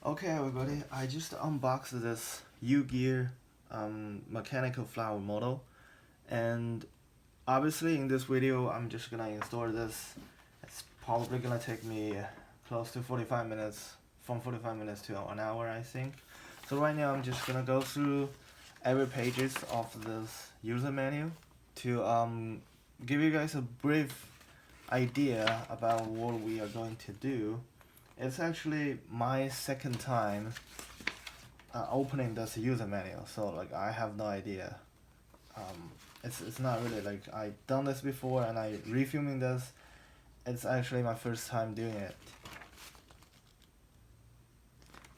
Okay, everybody, I just unboxed this Ugear mechanical flower model, and obviously in this video I'm just gonna install this. It's probably gonna take me close to 45 minutes, from 45 minutes to an hour, I think. So right now I'm just gonna go through every pages of this user manual to give you guys a brief idea about what we are going to do. It's actually my second time opening this user manual, so like I have no idea. It's not really like I done this before and I refilming this. It's actually my first time doing it,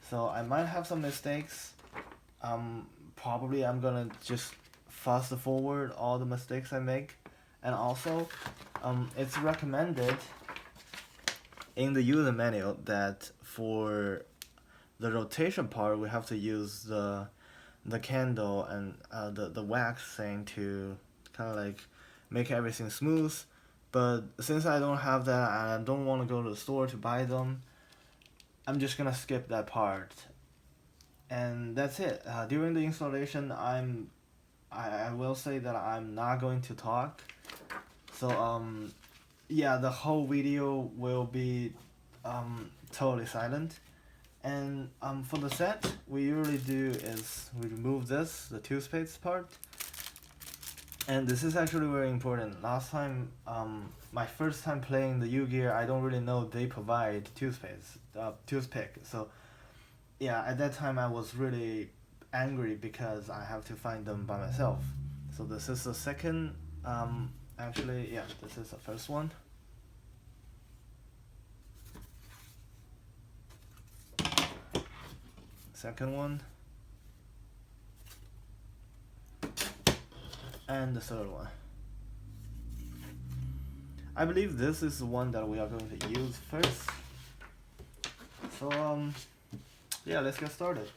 so I might have some mistakes. Probably I'm gonna just fast forward all the mistakes I make, and also it's recommended in the user manual that for the rotation part we have to use the candle and the wax thing to kind of like make everything smooth. But since I don't have that and I don't want to go to the store to buy them, I'm just gonna skip that part. And that's it. During the installation, I will say that I'm not going to talk. So yeah, the whole video will be totally silent. And for the set, we usually do is we remove this, the toothpaste part. And this is actually very important. Last time, my first time playing the Ugear, I don't really know they provide toothpick. So yeah, at that time I was really angry because I have to find them by myself. So this is the second, actually, yeah, this is the first one. Second one. And the third one. I believe this is the one that we are going to use first. So yeah, let's get started.